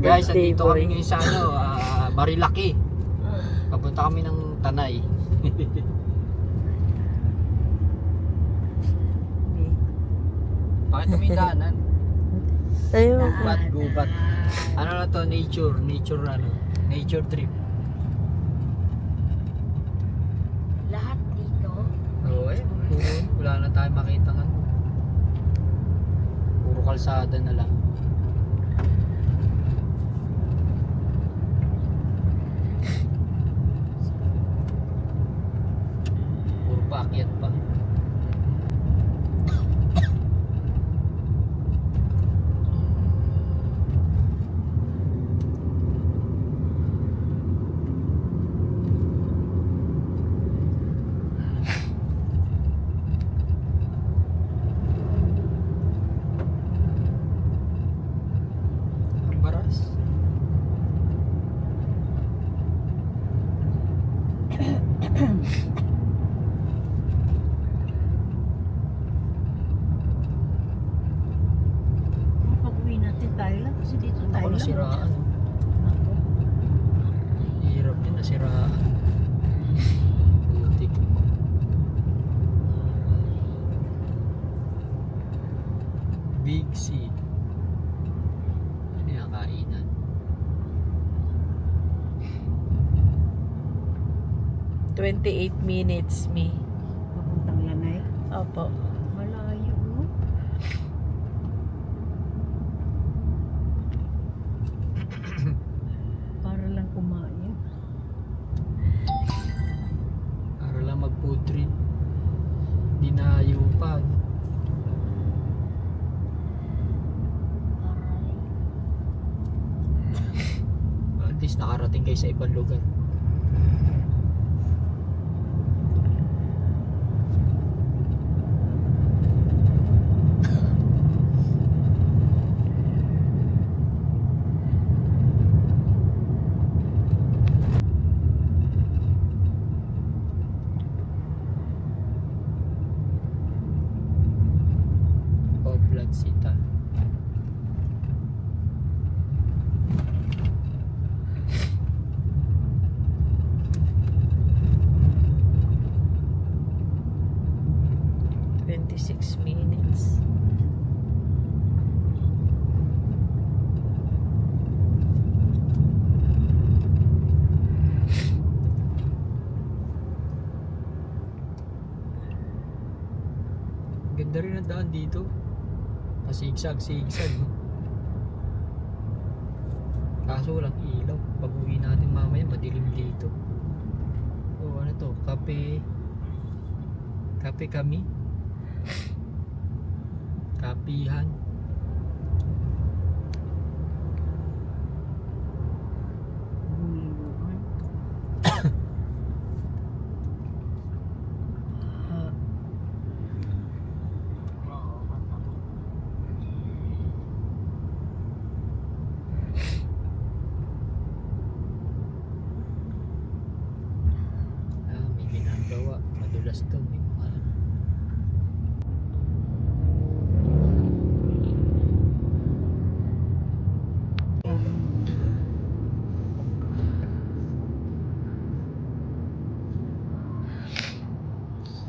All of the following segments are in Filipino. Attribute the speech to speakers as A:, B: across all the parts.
A: Guys,
B: birthday
A: andito
B: boy.
A: kami ngayon sa Marilaki. Papunta kami ng Tanay. Bakit kami daanan?
B: Ayun.
A: Gubat. Ano na to? Nature trip.
C: Lahat dito.
A: Oo wala na tayong makita nga. Puro kalsada na lang. Puro paakyat pa. Baras.
C: Pag-uwi natin tayo lang kasi dito
A: Ako
C: tayo lang.
A: nasiraan.
C: Ako.
A: Hirap din nasiraan. Putik. Big C. Ano yung kainan?
B: $28 minutes, me.
C: Papuntang Lanay.
B: Opo.
C: Malayo, no? Para lang kumain.
A: Para lang mag-food trip. Dinayo pa. At least nakarating kayo sa ibang lugar. Oblat Sita.
B: $26 minutes.
A: Ganda rin ang daan dito. Pasigsag-sigsag. No? Kaso walang ilaw. Pag uwi natin mamaya madilim dito. Oh, ano to? Kape kami. Kapihan.
C: Bumiluan.
A: May ginagawa. Madulas to. May mga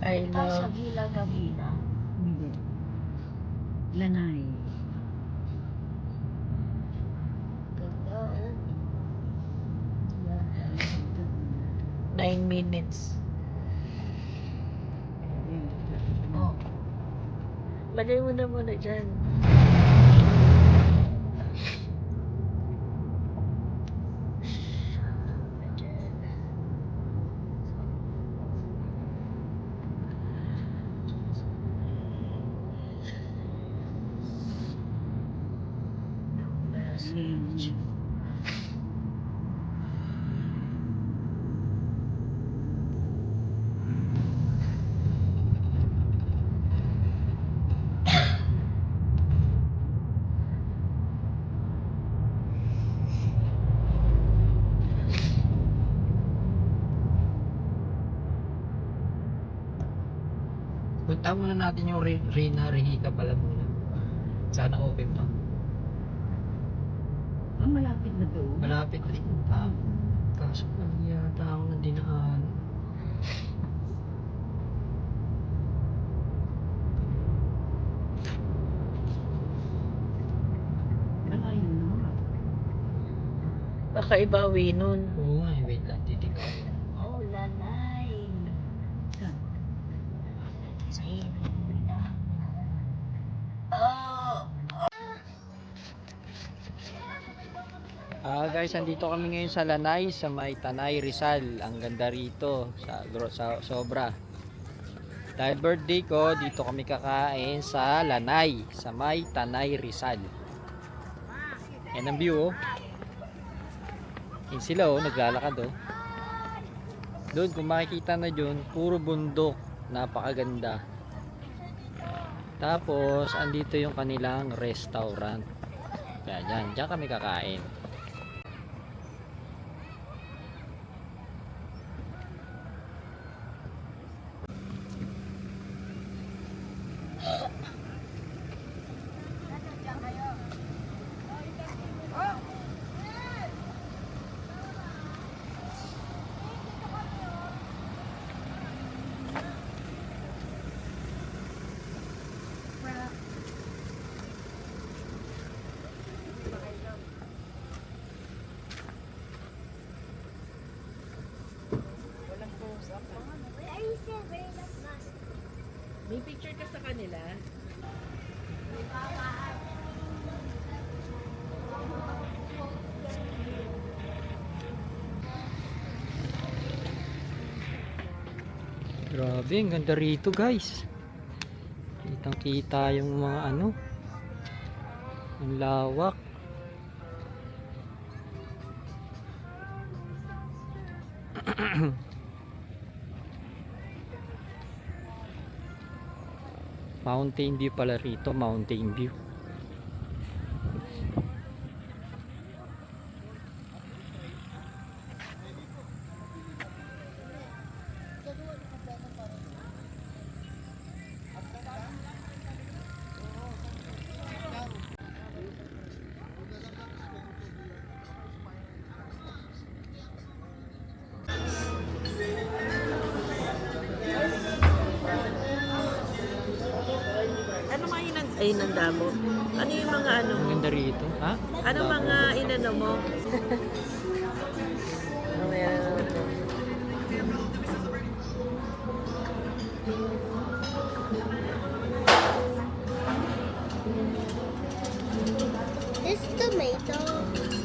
B: I
C: Sa
B: love.
C: Villa Gavina. Hindi. Lanay. Ganda, oh.
B: 9 minutes.
C: Oh.
B: Lagay mo na muna dyan.
A: punta muna natin yung Rina Rihika pala muna. Sana open pa.
C: Ah, malapit na doon.
A: Malapit rin. Kaso lang yata ako na dinaan.
C: Malayo naman.
B: Baka ibawi nun.
A: Oo nga, wait lang, titignan.
B: Oh, lanay.
C: Saan?
A: Guys, andito kami ngayon sa Lanay, sa may Tanay Rizal. Ang ganda rito sa sobra. Dahil birthday ko, dito kami kakain sa Lanay, sa may Tanay Rizal. Yan ang view, oh. Yan sila, oh, naglalakad, oh. Doon, kung makikita na dyan, puro bundok, napakaganda. Tapos, andito yung kanilang restaurant. Yan, dyan kami kakain.
C: May picture ka sa kanila?
A: Grabe, ang ganda rito, guys. Kitang kita yung mga ano, ang lawak. Mountain view pala rito, mountain view.
B: Ano mga ay inanda mo? Ano yung mga ano
A: Ang
B: mo?
A: ganda rito, ha?
B: Ano mga inano mo? Ano meron?
D: This tomato.